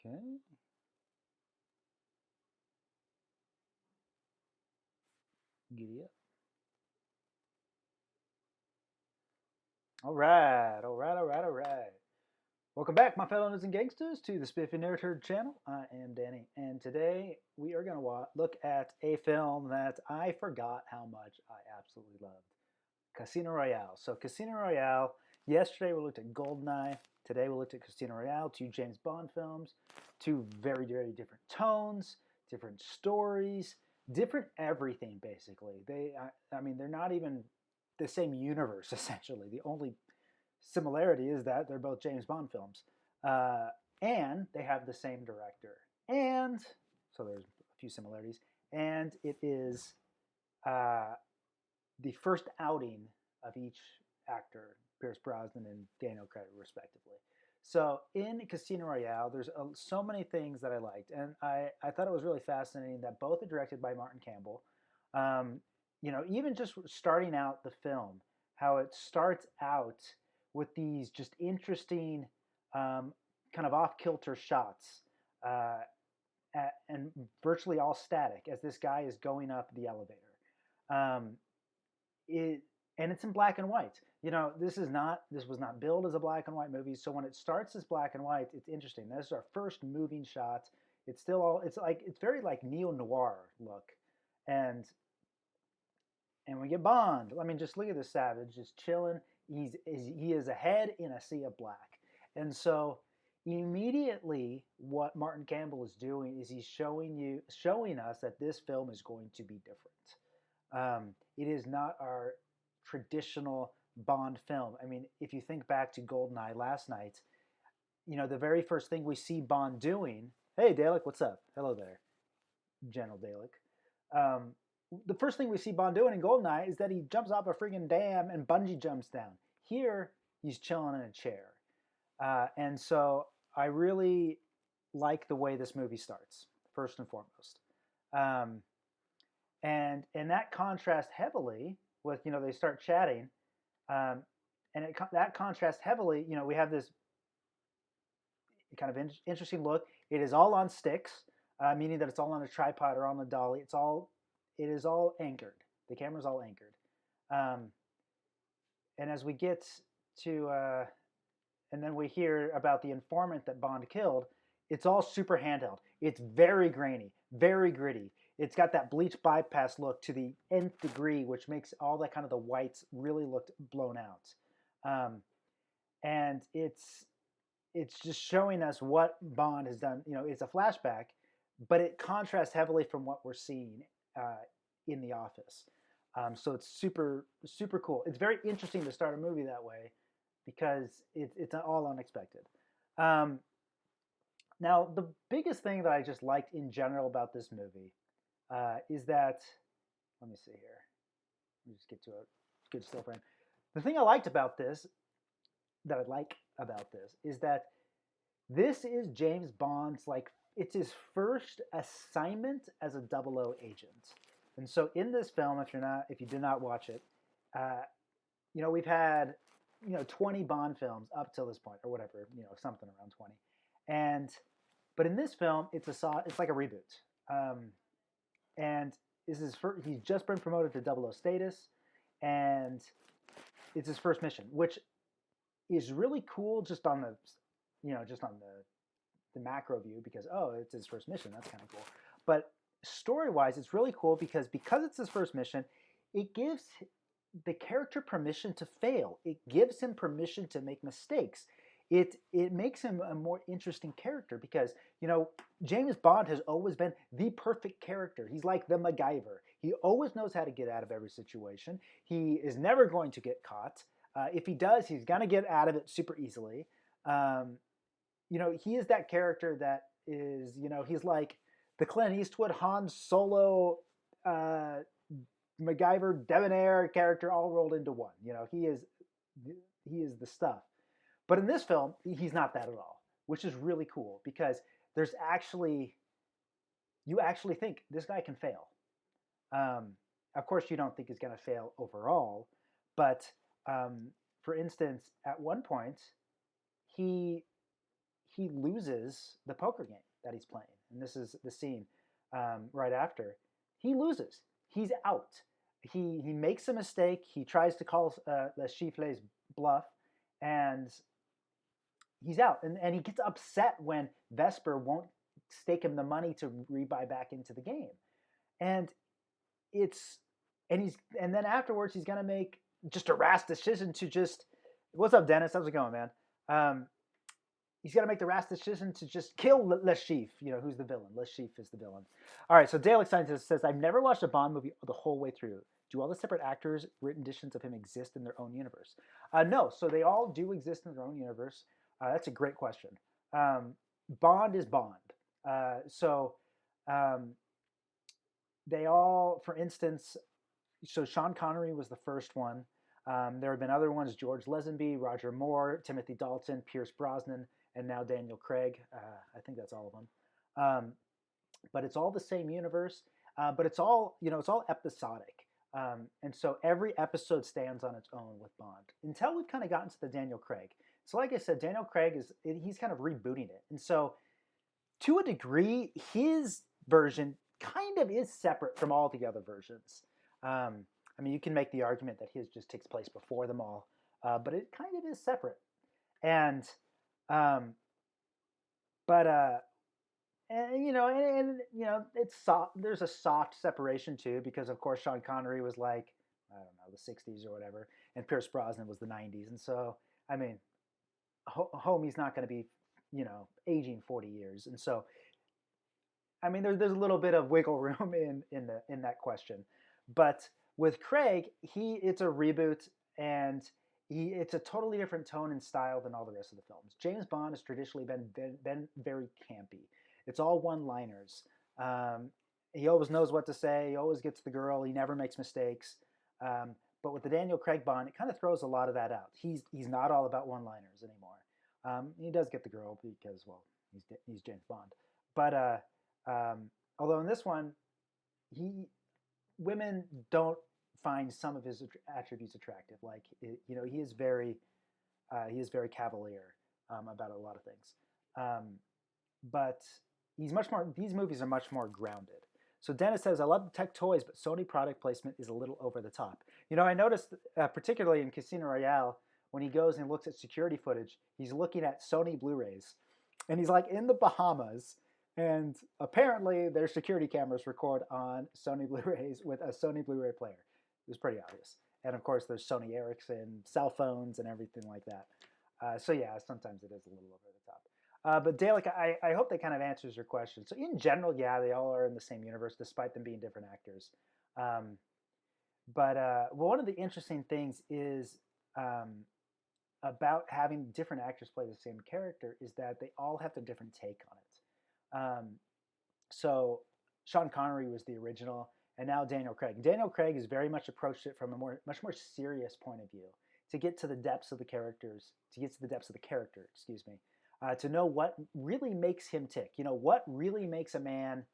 Okay. Giddy up. All right, all right, all right, all right. Welcome back, my fellow nerds and gangsters, to the Spiffy Nerd Herd channel. I am Danny, and today we are going to look at a film that I forgot how much I absolutely loved. Casino Royale. So Casino Royale, yesterday we looked at GoldenEye. Today we looked at Casino Royale, two James Bond films, two very, very different tones, different stories, different everything, basically. I mean, they're not even the same universe, essentially. The only similarity is that they're both James Bond films. Uh, and they have the same director. And so there's a few similarities. And it is uh, the first outing of each actor, Pierce Brosnan and Daniel Craig, respectively. So in Casino Royale, there's so many things that I liked, and I thought it was really fascinating that both are directed by Martin Campbell. Um, even just starting out the film, how it starts out with these just interesting, kind of off kilter shots, uh, and virtually all static as this guy is going up the elevator. Um, it and it's in black and white. This was not billed as a black and white movie. So when it starts as black and white, it's interesting. This is our first moving shot. It's very like neo noir look, and we get Bond. I mean, just look at this savage, just chilling. He is a head in a sea of black, and so immediately what Martin Campbell is doing is he's showing us that this film is going to be different. It is not our traditional Bond film. I mean, if you think back to GoldenEye last night, the very first thing we see Bond doing. Hey, Dalek, what's up? Hello there, General Dalek. Um, the first thing we see Bond doing in GoldenEye is that he jumps off a freaking dam and bungee jumps down. Here, he's chilling in a chair. And so I really like the way this movie starts, first and foremost. Um, and that contrasts heavily with they start chatting, um, that contrasts heavily. We have this kind of interesting look. It is all on sticks, meaning that it's all on a tripod or on a dolly. It is all anchored. The camera's all anchored. Um, and as we get to, and then we hear about the informant that Bond killed, it's all super handheld. It's very grainy, very gritty. It's got that bleach bypass look to the nth degree, which makes all that kind of the whites really look blown out. Um, and it's just showing us what Bond has done. It's a flashback, but it contrasts heavily from what we're seeing in The Office. So it's super, super cool. It's very interesting to start a movie that way because it's all unexpected. Um, Now, the biggest thing that I just liked in general about this movie is that, let me see here. Let me just get to a good still frame. The thing I liked about this, that I like about this, is that this is James Bond's, it's his first assignment as a 00 agent. And so in this film, if you did not watch it, uh, we've had, 20 Bond films up till this point, or whatever, something around 20. But in this film, it's like a reboot. And he's just been promoted to 00 status, and it's his first mission, which is really cool just on the macro view because it's his first mission. That's kind of cool. But story wise, it's really cool because it's his first mission, it gives the character permission to fail. It gives him permission to make mistakes. It makes him a more interesting character because James Bond has always been the perfect character. He's like the MacGyver. He always knows how to get out of every situation. He is never going to get caught. If he does, he's gonna get out of it super easily. He is that character that is he's like the Clint Eastwood, Han Solo, MacGyver, debonair character all rolled into one. He is the stuff. But in this film, he's not that at all, which is really cool because you actually think this guy can fail. Of course, you don't think he's going to fail overall, but for instance, at one point, he he loses the poker game that he's playing, and this is the scene right after. He loses. He's out. He makes a mistake. He tries to call Le Chiffle's bluff, and he's out. And he gets upset when Vesper won't stake him the money to rebuy back into the game. And it's and then afterwards he's gonna make just a rash decision to just what's up, Dennis? How's it going, man? He's got to make the rash decision to just kill Le Chiffre, who's the villain. Le Chiffre is the villain. All right, so Dalek Scientist says, I've never watched a Bond movie the whole way through. Do all the separate actors' written editions of him exist in their own universe? No, so they all do exist in their own universe. That's a great question. Bond is Bond. So they all, for instance, so Sean Connery was the first one. There have been other ones, George Lazenby, Roger Moore, Timothy Dalton, Pierce Brosnan, and now Daniel Craig. I think that's all of them. But it's all the same universe, but it's all, it's all episodic. And so every episode stands on its own with Bond until we've kind of gotten to the Daniel Craig. So like I said, Daniel Craig he's kind of rebooting it. And so to a degree, his version kind of is separate from all the other versions. I mean, you can make the argument that his just takes place before them all, but it kind of is separate. And it's soft. There's a soft separation too, because of course Sean Connery was like, I don't know, the '60s or whatever, and Pierce Brosnan was the '90s, and so I mean, homie's not going to be, aging 40 years, and so I mean, there's a little bit of wiggle room in that question, but with Craig, it's a reboot, and it's a totally different tone and style than all the rest of the films. James Bond has traditionally been very campy. It's all one-liners. He always knows what to say. He always gets the girl. He never makes mistakes. But with the Daniel Craig Bond, it kind of throws a lot of that out. He's not all about one-liners anymore. He does get the girl because, well, he's James Bond. But although in this one, women don't find some of his attributes attractive. Like, he is very cavalier about a lot of things. But these movies are much more grounded. So Dennis says, I love the tech toys, but Sony product placement is a little over the top. I noticed particularly in Casino Royale, when he goes and looks at security footage, he's looking at Sony Blu-rays. And he's like in the Bahamas, and apparently their security cameras record on Sony Blu-rays with a Sony Blu-ray player. It was pretty obvious. And of course, there's Sony Ericsson cell phones and everything like that. So yeah, sometimes it is a little over the top. But Dalek, I hope that kind of answers your question. So in general, yeah, they all are in the same universe, despite them being different actors. But one of the interesting things is about having different actors play the same character is that they all have a different take on it. So Sean Connery was the original, and now Daniel Craig. Daniel Craig has very much approached it from a much more serious point of view, to get to the depths of the characters, excuse me, to know what really makes him tick. What really makes a man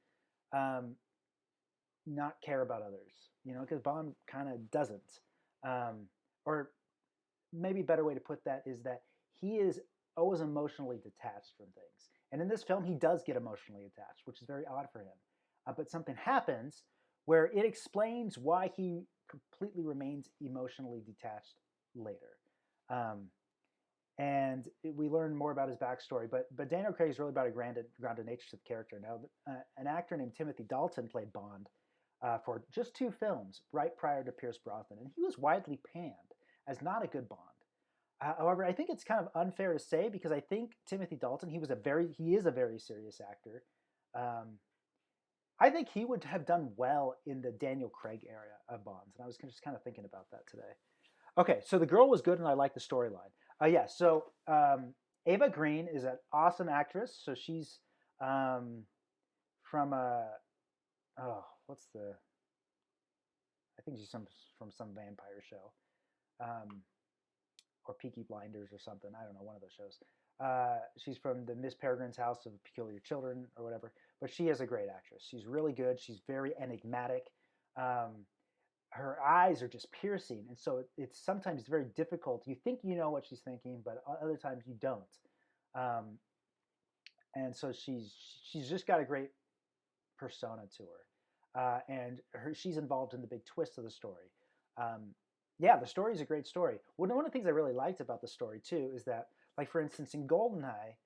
not care about others. Because Bond kind of doesn't. Or maybe a better way to put that is that he is always emotionally detached from things. And in this film, he does get emotionally attached, which is very odd for him. But something happens where it explains why he completely remains emotionally detached later. And we learn more about his backstory. But Daniel Craig is really about a grounded nature to the character. Now, an actor named Timothy Dalton played Bond for just 2 films right prior to Pierce Brosnan. And he was widely panned as not a good Bond. However, I think it's kind of unfair to say, because I think Timothy Dalton, he is a very serious actor. I think he would have done well in the Daniel Craig era of Bonds, and I was just kind of thinking about that today. Okay, so the girl was good, and I like the storyline. So Ava Green is an awesome actress. So she's from I think she's from some vampire show. Or Peaky Blinders or something. I don't know, one of those shows. She's from the Miss Peregrine's House of Peculiar Children or whatever. But she is a great actress. She's really good. She's very enigmatic. Her eyes are just piercing, and so it's sometimes very difficult. You think you know what she's thinking, but other times you don't. and so she's just got a great persona to her, and she's involved in the big twist of the story. Yeah, the story is a great story. One of the things I really liked about the story too is that, like for instance, in Goldeneye,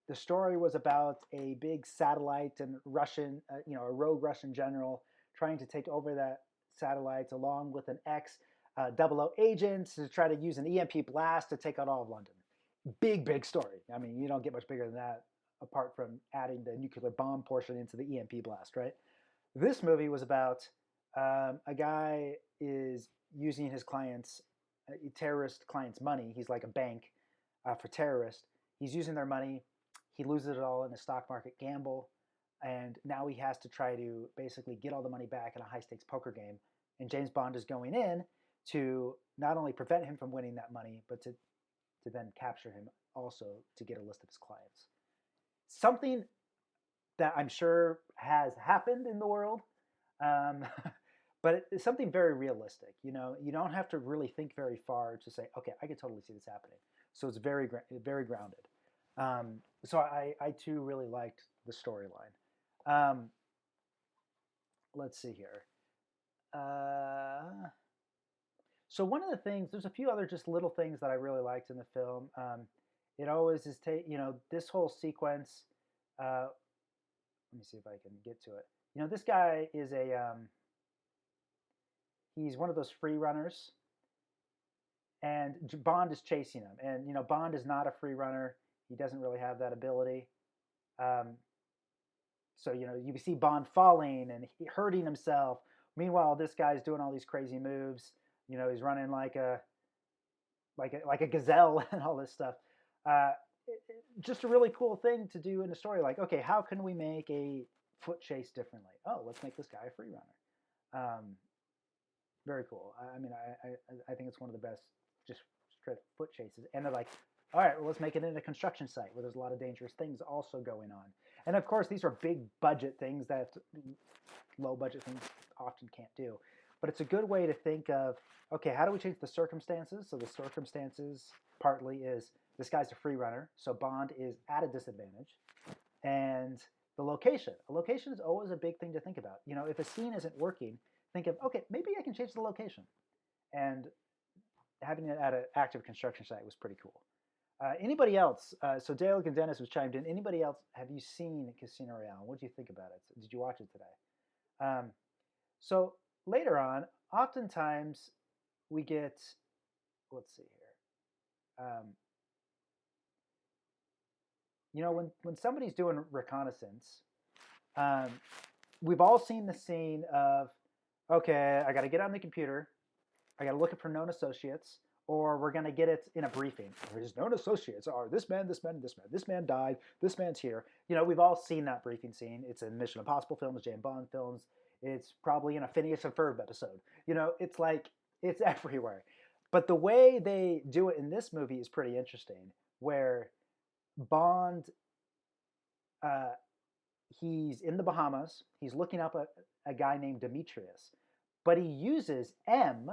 the story was about a big satellite and Russian, a rogue Russian general trying to take over that satellite along with an ex 00 agent to try to use an EMP blast to take out all of London. Big story. I mean, you don't get much bigger than that apart from adding the nuclear bomb portion into the EMP blast, right? This movie was about a guy is using his clients, terrorist clients' money. He's like a bank for terrorists. He's using their money. He loses it all in a stock market gamble, and now he has to try to basically get all the money back in a high stakes poker game. And James Bond is going in to not only prevent him from winning that money, but to then capture him also to get a list of his clients. Something that I'm sure has happened in the world, but it's something very realistic. You don't have to really think very far to say, okay, I can totally see this happening. So it's very grounded. So I too really liked the storyline. Let's see here. So one of the things, there's a few other just little things that I really liked in the film. It always is this whole sequence. Let me see if I can get to it. This guy is he's one of those free runners, and Bond is chasing him. And Bond is not a free runner. He doesn't really have that ability. So you see Bond falling and hurting himself. Meanwhile, this guy's doing all these crazy moves. He's running like a gazelle and all this stuff. Just a really cool thing to do in the story. Like, okay, how can we make a foot chase differently? Oh, let's make this guy a free runner. Very cool. I mean, I think it's one of the best just straight foot chases. And they're like, all right, well, let's make it in a construction site where there's a lot of dangerous things also going on. And of course, these are big budget things that low budget things often can't do. But it's a good way to think of, okay, how do we change the circumstances? So the circumstances partly is this guy's a free runner, so Bond is at a disadvantage. And the location. A location is always a big thing to think about. If a scene isn't working, think of, okay, maybe I can change the location. And having it at an active construction site was pretty cool. Anybody else? So Dale and Dennis was chimed in. Anybody else? Have you seen Casino Royale? What do you think about it? Did you watch it today? So later on, oftentimes we get, let's see here. When somebody's doing reconnaissance, we've all seen the scene of, okay, I got to get on the computer, I got to look for known associates, or we're going to get it in a briefing. His known associates are this man, this man, this man. This man died. This man's here. We've all seen that briefing scene. It's in Mission Impossible films, James Bond films. It's probably in a Phineas and Ferb episode. It's like, it's everywhere. But the way they do it in this movie is pretty interesting, where Bond, he's in the Bahamas. He's looking up a guy named Demetrius. But he uses M.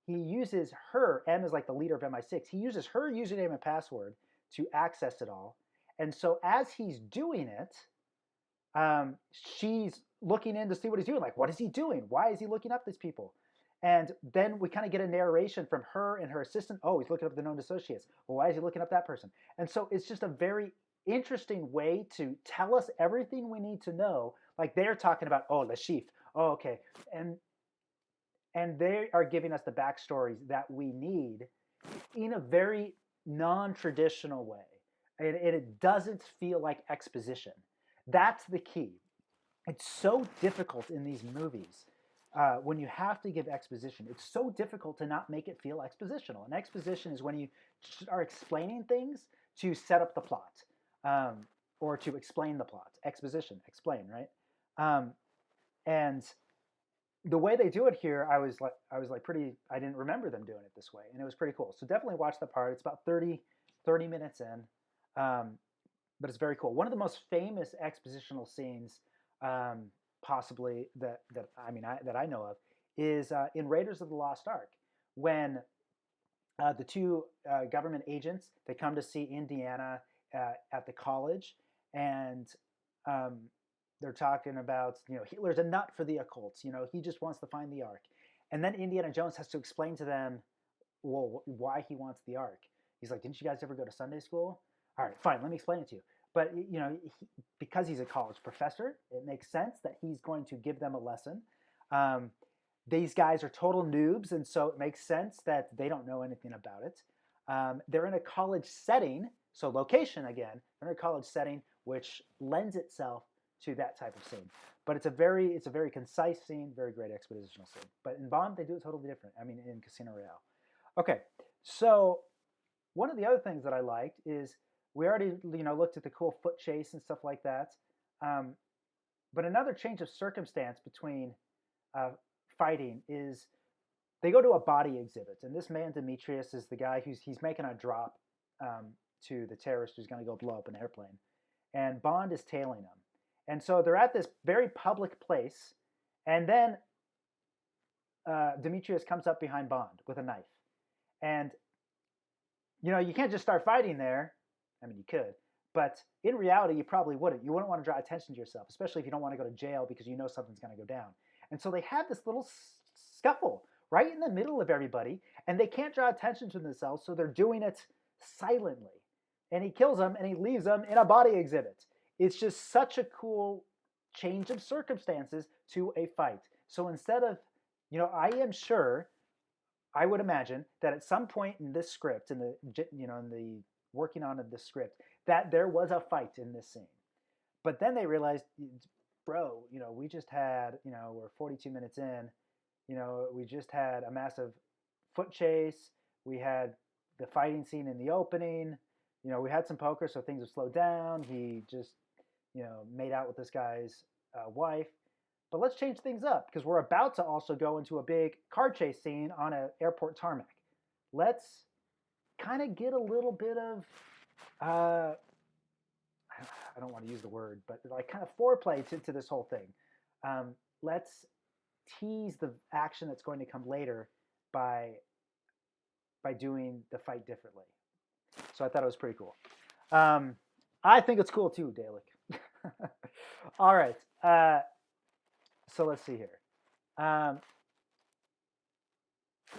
He uses her. M is like the leader of MI6. He uses her username and password to access it all. And so as he's doing it, she's looking in to see what he's doing. Like, what is he doing? Why is he looking up these people? And then we kind of get a narration from her and her assistant. Oh, he's looking up the known associates. Well, why is he looking up that person? And so it's just a very interesting way to tell us everything we need to know. Like they're talking about, oh, Le Chiffre. Oh, okay. And they are giving us the backstories that we need in a very non-traditional way. And it doesn't feel like exposition. That's the key. It's so difficult in these movies when you have to give exposition. It's so difficult to not make it feel expositional. And exposition is when you are explaining things to set up the plot or to explain the plot. Exposition, explain, right? And the way they do it here, I was like I didn't remember them doing it this way, and it was pretty cool. So definitely watch the part. It's about 30 minutes in, but it's very cool. One of the most famous expositional scenes, possibly that I know of, is in Raiders of the Lost Ark, when the two government agents, they come to see Indiana, at the college, and they're talking about, Hitler's a nut for the occult. He just wants to find the Ark, and then Indiana Jones has to explain to them, well, why he wants the Ark. He's like, didn't you guys ever go to Sunday school? All right, fine, let me explain it to you. But because he's a college professor, it makes sense that he's going to give them a lesson. These guys are total noobs, and so it makes sense that they don't know anything about it. They're in a college setting, so location again. They're in a college setting, which lends itself to that type of scene. But it's a very concise scene, very great expositional scene. But in Bond, they do it totally different. I mean, in Casino Royale. Okay, so one of the other things that I liked is we already looked at the cool foot chase and stuff like that. But another change of circumstance between fighting is they go to a body exhibit, and this man Demetrius is the guy he's making a drop to the terrorist who's going to go blow up an airplane, and Bond is tailing him, and so they're at this very public place, and then Demetrius comes up behind Bond with a knife, and you can't just start fighting there. I mean, you could, but in reality, you probably wouldn't. You wouldn't want to draw attention to yourself, especially if you don't want to go to jail because you know something's going to go down. And so they have this little scuffle right in the middle of everybody, and they can't draw attention to themselves, so they're doing it silently. And he kills them, and he leaves them in a body exhibit. It's just such a cool change of circumstances to a fight. So instead of, I am sure, I would imagine that at some point in this script, in the working on of the script, that there was a fight in this scene. But then they realized, bro, we just had, we're 42 minutes in, we just had a massive foot chase. We had the fighting scene in the opening. We had some poker, so things have slowed down. He just, made out with this guy's wife. But let's change things up because we're about to also go into a big car chase scene on an airport tarmac. Let's kind of get a little bit of, I don't want to use the word, but like kind of foreplay to this whole thing. Let's tease the action that's going to come later by doing the fight differently. So I thought it was pretty cool. I think it's cool too, Dalek. All right. So let's see here.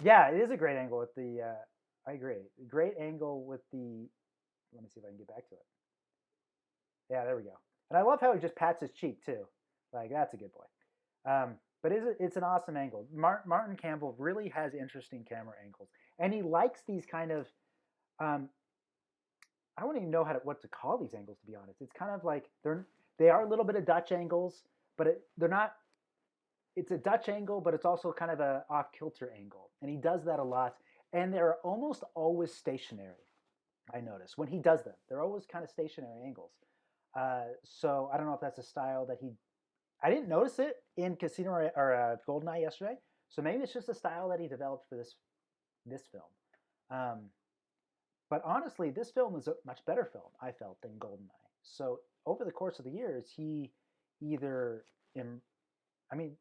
Yeah, it is a great angle with the, I agree. Great angle with the, let me see if I can get back to it. Yeah, there we go. And I love how he just pats his cheek too. Like, that's a good boy. But it's an awesome angle. Martin Campbell really has interesting camera angles. And he likes these kind of, I don't even know what to call these angles, to be honest. It's kind of like, they are a little bit of Dutch angles, but they're not, it's a Dutch angle, but it's also kind of a off-kilter angle. And he does that a lot. And they're almost always stationary, I notice. When he does them, they're always kind of stationary angles. So I don't know if that's a style that I didn't notice it in Casino or GoldenEye yesterday. So maybe it's just a style that he developed for this film. But honestly, this film is a much better film, I felt, than GoldenEye. So over the course of the years, he either, every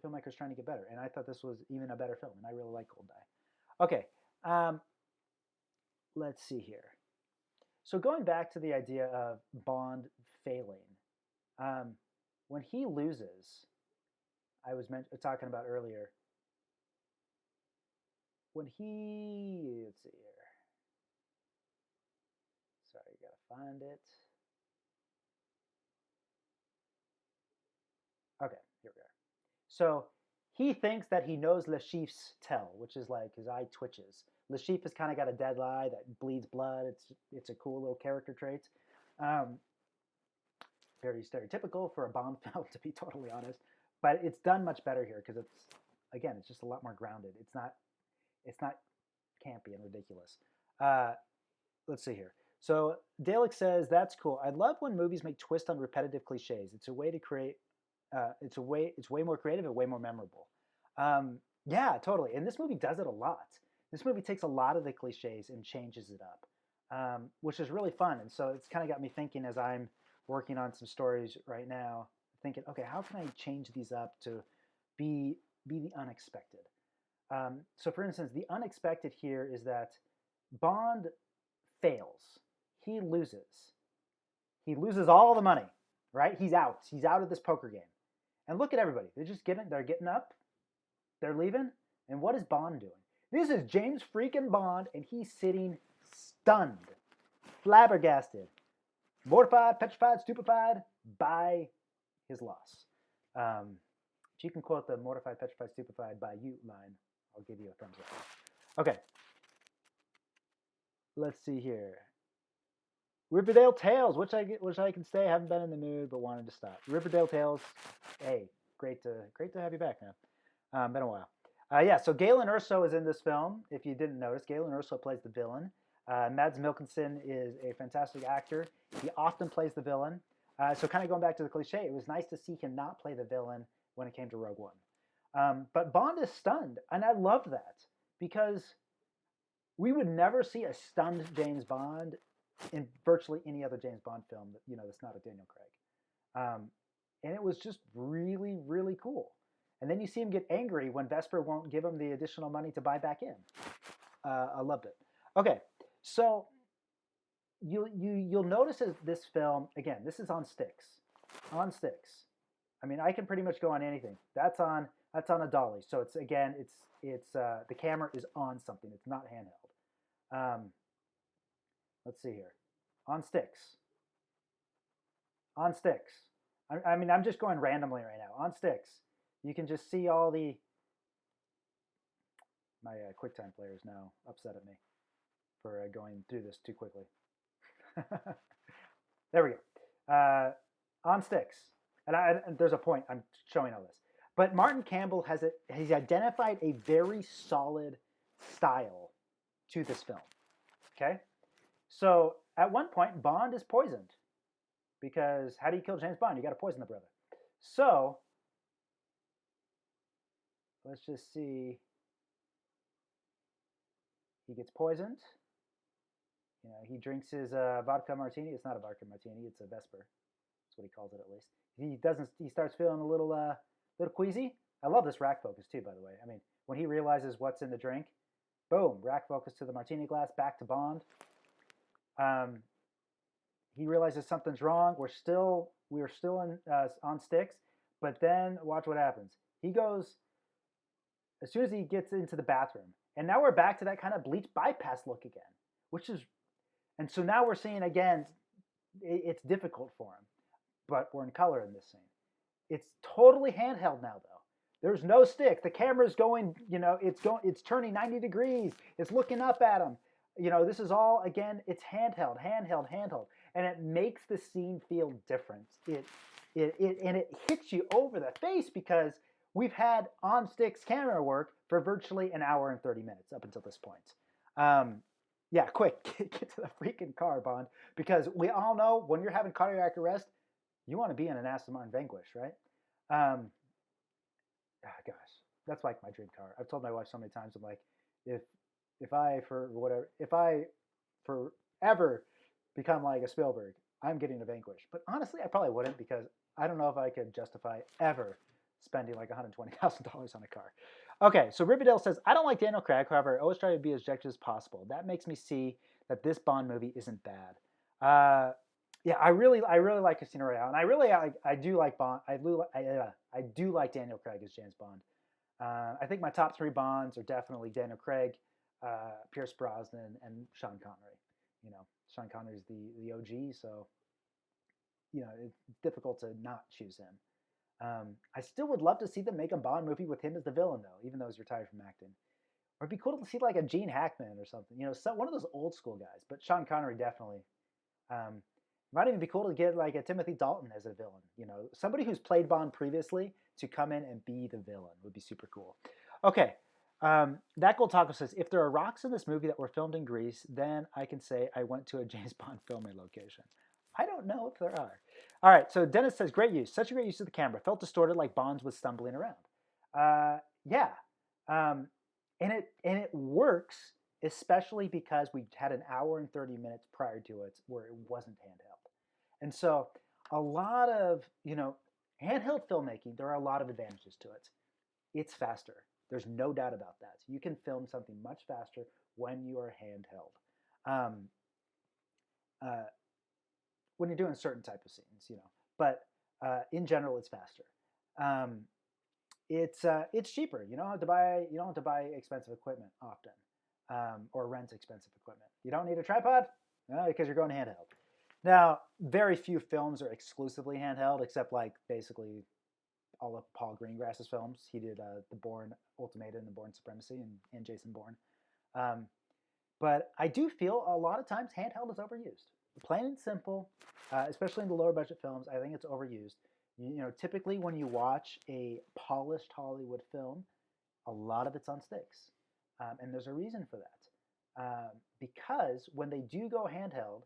filmmaker's trying to get better. And I thought this was even a better film, and I really like GoldenEye. Okay, let's see here. So going back to the idea of Bond failing, when he loses, I was talking about earlier, when he, let's see here. Sorry, you gotta find it. Okay, here we are. So he thinks that he knows Le Chiffre's tell, which is like his eye twitches. Le Chiffre has kind of got a dead eye that bleeds blood. It's a cool little character trait. Very stereotypical for a Bond film, to be totally honest. But it's done much better here because it's just a lot more grounded. It's not campy and ridiculous. Let's see here. So Dalek says, that's cool. I love when movies make twists on repetitive cliches. It's a way to create, it's way more creative and way more memorable. Yeah, totally. And this movie does it a lot. This movie takes a lot of the cliches and changes it up, which is really fun. And so it's kind of got me thinking as I'm working on some stories right now, thinking, okay, how can I change these up to be the unexpected? So for instance, the unexpected here is that Bond fails. he loses. He loses all the money, right? He's out. He's out of this poker game. And look at everybody. They're getting up. They're leaving. And what is Bond doing? This is James freaking Bond, and he's sitting stunned, flabbergasted, mortified, petrified, stupefied by his loss. If you can quote the mortified, petrified, stupefied by you line, I'll give you a thumbs up. Okay. Let's see here. Riverdale Tales, which I can say. I haven't been in the mood, but wanted to stop. Riverdale Tales, hey, great to have you back, man. Been a while. Yeah, so Galen Erso is in this film. If you didn't notice, Galen Erso plays the villain. Mads Mikkelsen is a fantastic actor. He often plays the villain. So kind of going back to the cliche, it was nice to see him not play the villain when it came to Rogue One. But Bond is stunned, and I love that because we would never see a stunned James Bond in virtually any other James Bond film that's not a Daniel Craig. And it was just really, really cool. And then you see him get angry when Vesper won't give him the additional money to buy back in. I loved it. Okay, so you'll notice as this film, again, this is on sticks. On sticks. I mean, I can pretty much go on anything. That's on a dolly. So it's the camera is on something. It's not handheld. Let's see here. On sticks. On sticks. I mean, I'm just going randomly right now. On sticks. You can just see all the... My QuickTime player is now upset at me for going through this too quickly. There we go. On sticks. And there's a point I'm showing all this. But Martin Campbell he's identified a very solid style to this film. Okay? So at one point, Bond is poisoned. Because how do you kill James Bond? You got to poison the brother. So let's just see. He gets poisoned. He drinks his vodka martini. It's not a vodka martini. It's a Vesper. That's what he calls it, at least. He starts feeling a little queasy. I love this rack focus too, by the way. I mean, when he realizes what's in the drink, boom, rack focus to the martini glass, back to Bond. He realizes something's wrong. We're still on sticks, but then watch what happens. He goes as soon as he gets into the bathroom, and now we're back to that kind of Bleach bypass look again, and so now we're seeing again, it's difficult for him, but we're in color in this scene. It's totally handheld now, though. There's no stick. The camera's going, it's turning 90 degrees. It's looking up at him. This is all, again, it's handheld. And it makes the scene feel different. It hits you over the face because we've had on sticks camera work for virtually an hour and 30 minutes up until this point. Yeah, quick, get to the freaking car, Bond, because we all know when you're having cardiac arrest, you want to be in an Aston Martin Vanquish, right? Gosh, that's like my dream car. I've told my wife so many times, I'm like, if I forever become like a Spielberg, I'm getting a Vanquish. But honestly, I probably wouldn't because I don't know if I could justify ever spending like $120,000 on a car. Okay, so Riverdale says, I don't like Daniel Craig, however, I always try to be as objective as possible. That makes me see that this Bond movie isn't bad. Yeah, I really like Casino Royale, and I do like Bond. I do like Daniel Craig as James Bond. I think my top 3 Bonds are definitely Daniel Craig, Pierce Brosnan, and Sean Connery. Sean Connery's the OG, so it's difficult to not choose him. I still would love to see them make a Bond movie with him as the villain, though, even though he's retired from acting. Or it'd be cool to see like a Gene Hackman or something, one of those old school guys. But Sean Connery definitely. Might even be cool to get like a Timothy Dalton as a villain. Somebody who's played Bond previously to come in and be the villain would be super cool. Okay, that Gold Taco says, if there are rocks in this movie that were filmed in Greece, then I can say I went to a James Bond filming location. I don't know if there are. All right, so Dennis says, great use. Such a great use of the camera. Felt distorted like Bonds was stumbling around. Yeah. And it works, especially because we had an hour and 30 minutes prior to it where it wasn't handheld. And so a lot of, handheld filmmaking, there are a lot of advantages to it. It's faster. There's no doubt about that. You can film something much faster when you are handheld. when you're doing certain type of scenes, you know. But in general, it's faster. Um, it's cheaper. You don't have to buy expensive equipment often, or rent expensive equipment. You don't need a tripod because you're going handheld. Now, very few films are exclusively handheld, except like basically all of Paul Greengrass's films. He did the Bourne Ultimatum and the Bourne Supremacy and Jason Bourne. Um, but I do feel a lot of times handheld is overused. Plain and simple, especially in the lower budget films, I think it's overused. You know, typically when you watch a polished Hollywood film, a lot of it's on sticks, and there's a reason for that. Because when they do go handheld,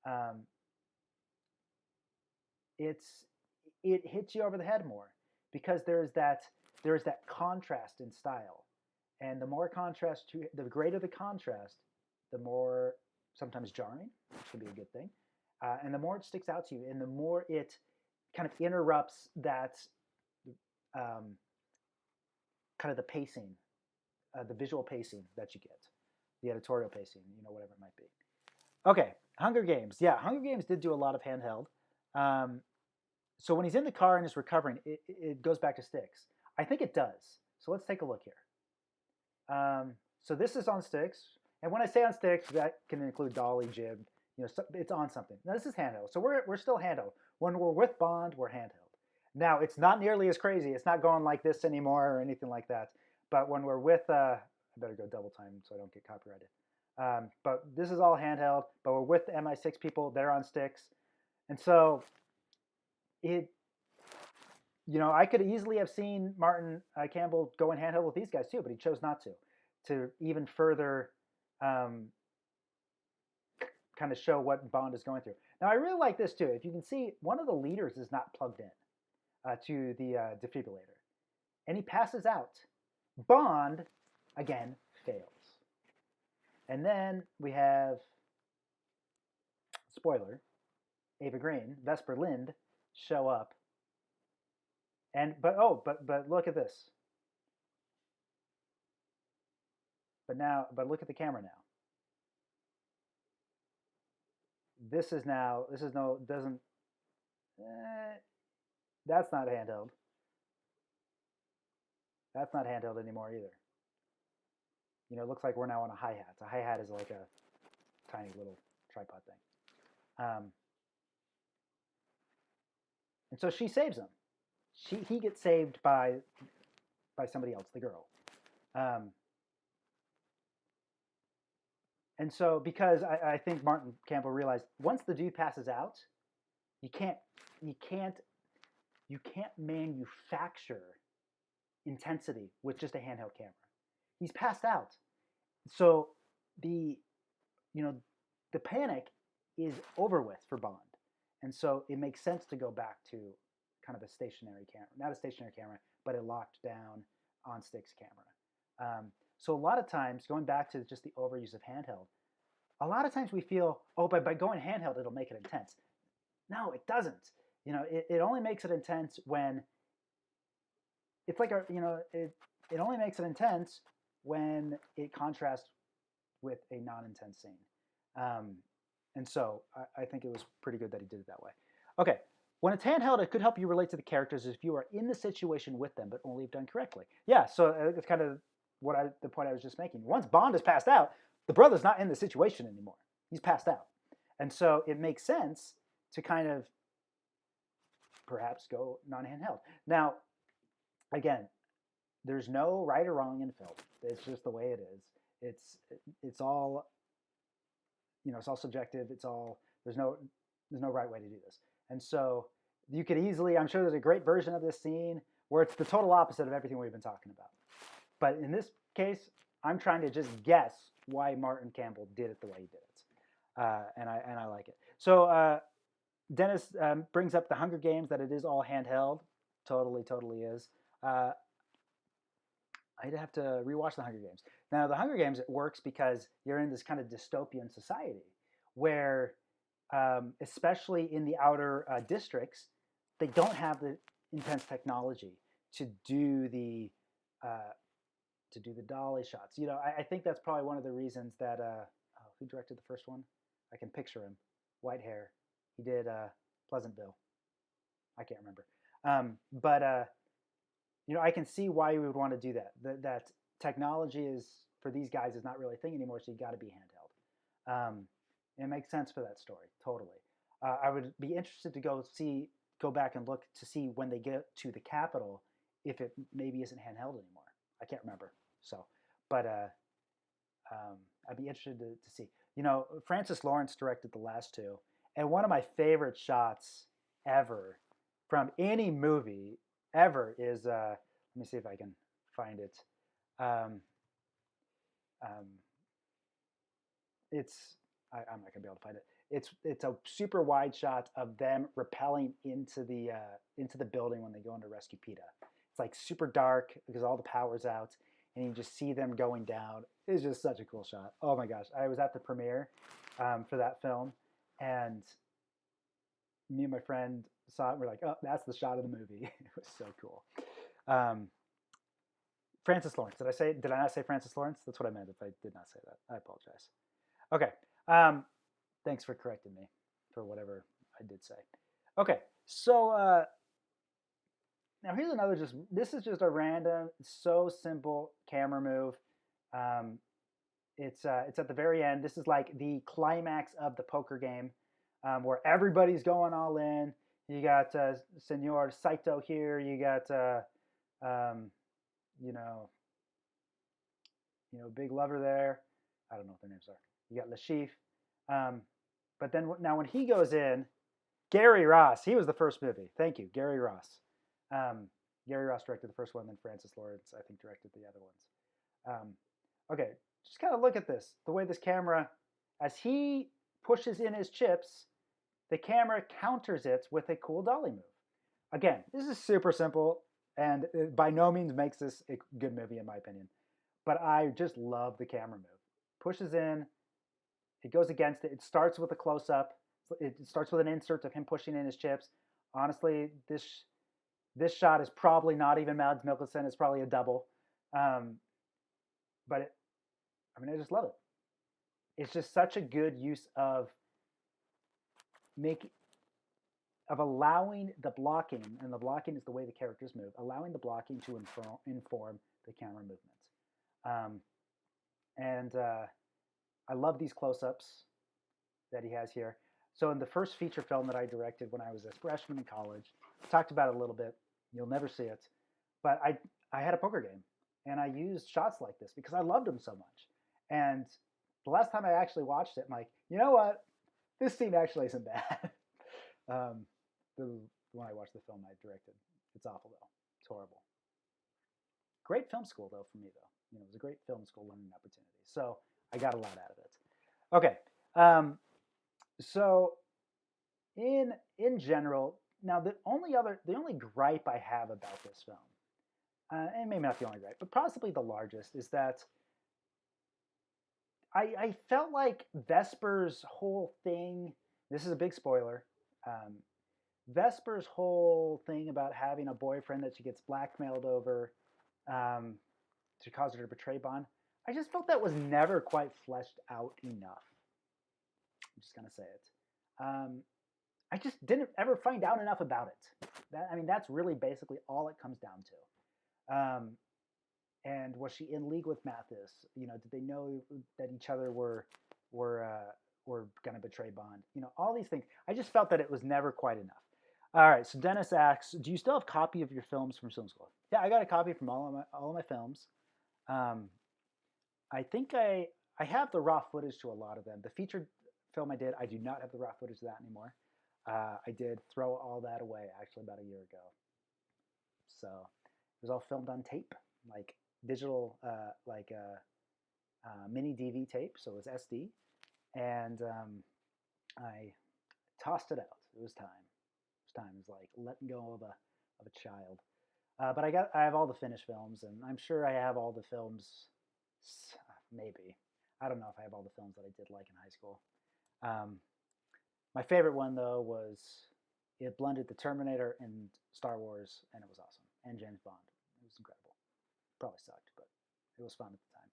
um, it hits you over the head more because there's that contrast in style, and the more contrast, the greater the contrast, the more sometimes jarring, which can be a good thing, and the more it sticks out to you, and the more it kind of interrupts that kind of the pacing, the visual pacing that you get, the editorial pacing, you know, whatever it might be. Okay, Hunger Games. Yeah, Hunger Games did do a lot of handheld. So when he's in the car and is recovering, it goes back to sticks. I think it does. So let's take a look here. So this is on sticks. And when I say on sticks, that can include dolly, jib. You know, it's on something. Now, this is handheld. So we're still handheld. When we're with Bond, we're handheld. Now, it's not nearly as crazy. It's not going like this anymore or anything like that. But when we're with, I better go double time so I don't get copyrighted. But this is all handheld. But we're with the MI6 people. They're on sticks. And so it, you know, I could easily have seen Martin Campbell going handheld with these guys too, but he chose not to even further kind of show what Bond is going through. Now, I really like this too. If you can see, one of the leaders is not plugged in to the defibrillator, and he passes out. Bond, again, fails. And then we have, spoiler, Ava Green, Vesper Lynd show up. But look at this. But look at the camera now. This is no, doesn't, that's not handheld. That's not handheld anymore either. You know, it looks like we're now on a hi-hat. A hi-hat is like a tiny little tripod thing. And so she saves him. He gets saved by somebody else, the girl. And so because I think Martin Campbell realized once the dude passes out, you can't manufacture intensity with just a handheld camera. He's passed out. So the panic is over with for Bond. And so it makes sense to go back to kind of a stationary camera, not a stationary camera, but a locked down on sticks camera. So a lot of times, going back to just the overuse of handheld, a lot of times we feel, oh, by going handheld, it'll make it intense. No, it doesn't. You know, it only makes it intense when it's like it only makes it intense when it contrasts with a non-intense scene. And so I think it was pretty good that he did it that way. Okay, when it's handheld, it could help you relate to the characters if you are in the situation with them, but only if done correctly. Yeah, so it's kind of the point I was just making. Once Bond is passed out, the brother's not in the situation anymore. He's passed out. And so it makes sense to kind of perhaps go non-handheld. Now, again, there's no right or wrong in film. It's just the way it is. It's all, you know, it's all subjective. There's no right way to do this. And so you could easily, I'm sure there's a great version of this scene where it's the total opposite of everything we've been talking about. But in this case, I'm trying to just guess why Martin Campbell did it the way he did it. And I like it. So Dennis brings up the Hunger Games, that it is all handheld. Totally is. I'd have to rewatch the Hunger Games. Now, the Hunger Games, it works because you're in this kind of dystopian society where, especially in the outer districts, they don't have the intense technology to do the dolly shots. You know, I think that's probably one of the reasons that who directed the first one? I can picture him, white hair. He did Pleasantville. I can't remember. But I can see why you would want to do that. That technology is for these guys is not really a thing anymore, so you got to be handheld. It makes sense for that story, totally. I would be interested to go back and look to see when they get to the capital if it maybe isn't handheld anymore. I can't remember. So, but I'd be interested to see. Francis Lawrence directed the last two, and one of my favorite shots ever from any movie ever is let me see if I can find it. Um, it's I'm not gonna be able to find it. It's a super wide shot of them rappelling into the building when they go in to rescue PETA. It's like super dark because all the power's out, and you just see them going down. It's just such a cool shot. Oh my gosh! I was at the premiere for that film, and me and my friend saw it. And we're like, oh, that's the shot of the movie. It was so cool. Francis Lawrence. Did I not say Francis Lawrence? That's what I meant if I did not say that. I apologize. Okay. Thanks for correcting me for whatever I did say. Okay. So now here's another this is just a random, so simple camera move. It's at the very end. This is like the climax of the poker game where everybody's going all in. You got Senor Saito here. You got Big Lover there. I don't know what their names are. You got Lashif. But then now when he goes in, Gary Ross, he was the first movie. Thank you, Gary Ross. Gary Ross directed the first one, then Francis Lawrence, I think, directed the other ones. Okay, just kind of look at this. The way this camera, as he pushes in his chips, the camera counters it with a cool dolly move. Again, this is super simple and by no means makes this a good movie in my opinion. But I just love the camera move. Pushes in, it goes against it. It starts with a close-up. It starts with an insert of him pushing in his chips. Honestly, this shot is probably not even Mads Mikkelsen. It's probably a double. But I just love it. It's just such a good use of allowing the blocking, and the blocking is the way the characters move, allowing the blocking to inform the camera movements. I love these close-ups that he has here. So in the first feature film that I directed when I was a freshman in college, I talked about it a little bit. You'll never see it. But I had a poker game, and I used shots like this because I loved them so much. And the last time I actually watched it, I'm like, you know what? This scene actually isn't bad. When I watched the film I directed. It's awful, though. It's horrible. Great film school, though, for me, though. It was a great film school learning opportunity. So I got a lot out of it. Okay. So in general, now the only gripe I have about this film, and maybe not the only gripe, but possibly the largest, is that I felt like Vesper's whole thing, this is a big spoiler, Vesper's whole thing about having a boyfriend that she gets blackmailed over to cause her to betray Bond, I just felt that was never quite fleshed out enough. I'm just going to say it. I just didn't ever find out enough about it. That's really basically all it comes down to. And was she in league with Mathis? Did they know that each other were going to betray Bond? All these things. I just felt that it was never quite enough. All right. So Dennis asks, do you still have a copy of your films from film school? Yeah, I got a copy from all of my films. I think I have the raw footage to a lot of them. The featured film I did, I do not have the raw footage of that anymore. I did throw all that away actually about a year ago. So it was all filmed on tape, like digital, mini DV tape. So it was SD, and I tossed it out. It was time. It was like letting go of a child. But I have all the finished films, and I'm sure I have all the films. Maybe I don't know if I have all the films that I did like in high school. My favorite one though was it blended the Terminator and Star Wars, and it was awesome. And James Bond. It was incredible. Probably sucked, but it was fun at the time.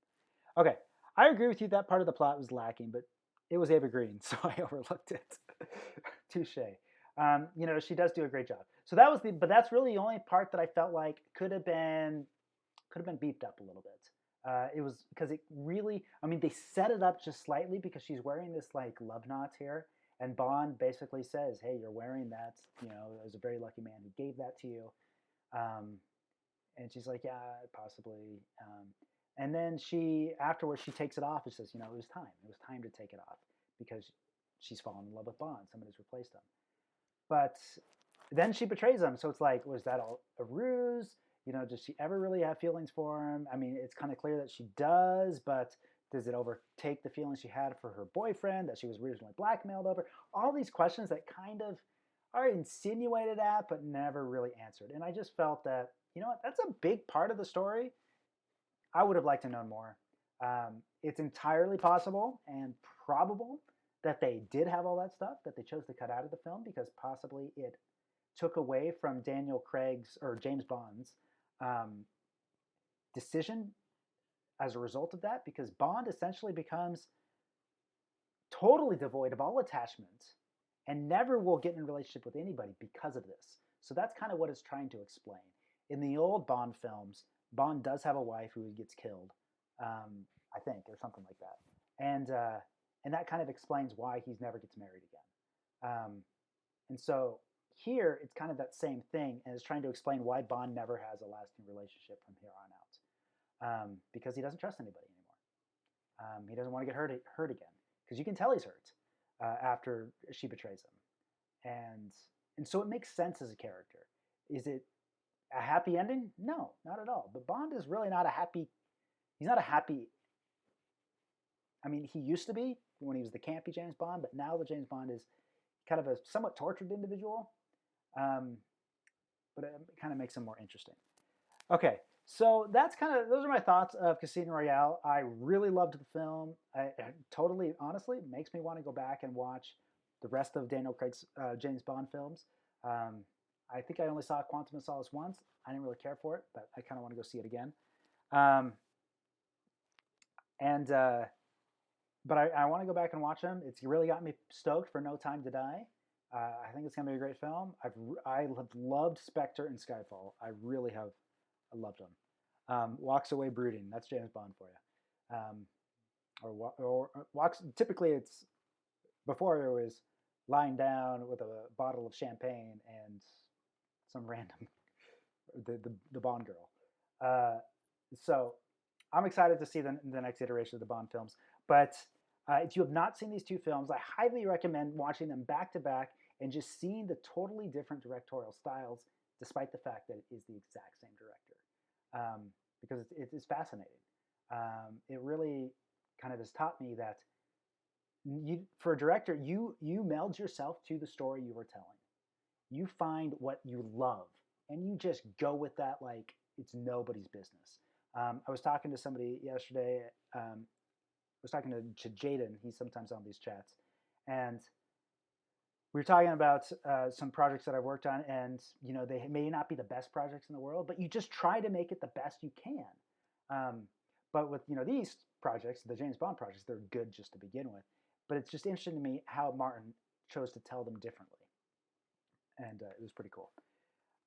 Okay, I agree with you. That part of the plot was lacking, but it was Ava Green, so I overlooked it. Touche. You know, she does do a great job. So that was but that's really the only part that I felt like could have been beefed up a little bit. It was because it really, I mean, they set it up just slightly because she's wearing this like love knot here, and Bond basically says, "Hey, you're wearing that. You know, I was a very lucky man who gave that to you." Um, and she's like, "Yeah, possibly." And then afterwards, she takes it off and says, "You know, it was time. It was time to take it off because she's fallen in love with Bond. Somebody's replaced him." But then she betrays him. So it's like, was that a ruse? You know, does she ever really have feelings for him? I mean, it's kind of clear that she does, but does it overtake the feelings she had for her boyfriend that she was originally blackmailed over? All these questions that kind of are insinuated at, but never really answered. And I just felt that, you know what, that's a big part of the story. I would have liked to know more. It's entirely possible and probable that they did have all that stuff that they chose to cut out of the film because possibly it took away from Daniel Craig's or James Bond's um, decision as a result of that, because Bond essentially becomes totally devoid of all attachment and never will get in a relationship with anybody because of this. So that's kind of what it's trying to explain. In the old Bond films, Bond does have a wife who gets killed, I think, or something like that, and that kind of explains why he's never gets married again. And so here it's kind of that same thing, and it's trying to explain why Bond never has a lasting relationship from here on out, because he doesn't trust anybody anymore. He doesn't want to get hurt again, because you can tell he's hurt after she betrays him, and so it makes sense as a character. Is it a happy ending? No, not at all. But Bond is really not a happy. He's not a happy. I mean, he used to be when he was the campy James Bond, but now the James Bond is kind of a somewhat tortured individual. Um, but it kind of makes him more interesting. Okay, so those are my thoughts of Casino Royale. I really loved the film. Totally, honestly, makes me want to go back and watch the rest of Daniel Craig's James Bond films. I think I only saw Quantum of Solace once. I didn't really care for it, but I kind of want to go see it again. But I want to go back and watch them. It's really got me stoked for No Time to Die. I think it's going to be a great film. I have loved Spectre and Skyfall. I really have. I loved them. Walks Away Brooding. That's James Bond for you. Or walks. Typically, it's before it was lying down with a bottle of champagne and some random the Bond girl. So I'm excited to see the next iteration of the Bond films. But if you have not seen these two films, I highly recommend watching them back to back and just seeing the totally different directorial styles, despite the fact that it is the exact same director, because it's fascinating. It really kind of has taught me that for a director, you meld yourself to the story you were telling. You find what you love, and you just go with that like it's nobody's business. I was talking to somebody yesterday. I was talking to Jaden. He's sometimes on these chats, and we were talking about some projects that I've worked on, and you know they may not be the best projects in the world, but you just try to make it the best you can. But with these projects, the James Bond projects, they're good just to begin with. But it's just interesting to me how Martin chose to tell them differently, and it was pretty cool.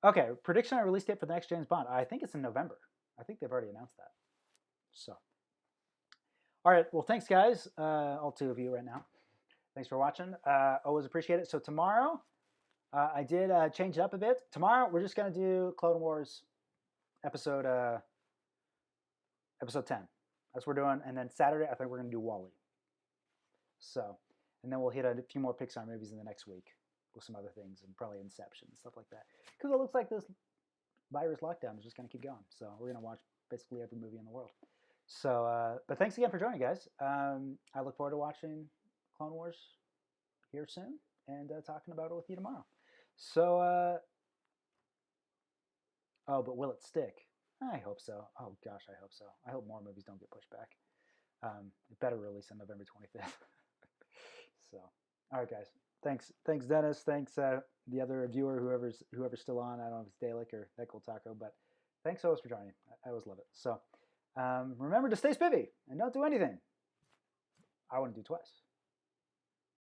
Okay, prediction on release date for the next James Bond. I think it's in November. I think they've already announced that. So, all right. Well, thanks, guys. All two of you right now. Thanks for watching. Always appreciate it. So tomorrow, I did change it up a bit. Tomorrow, we're just going to do Clone Wars episode 10. That's what we're doing. And then Saturday, I think we're going to do Wall-E. So, and then we'll hit a few more Pixar movies in the next week with some other things and probably Inception and stuff like that. Because it looks like this virus lockdown is just going to keep going. So we're going to watch basically every movie in the world. So, but thanks again for joining, guys. I look forward to watching Clone Wars here soon and talking about it with you tomorrow. So, oh, but will it stick? I hope so. Oh gosh, I hope so. I hope more movies don't get pushed back. It better release on November 25th. So, all right, guys. Thanks, Dennis. Thanks, the other viewer, whoever's still on. I don't know if it's Dalek or that cool taco, but thanks always for joining. I always love it. So, remember to stay spiffy and don't do anything I want to do twice.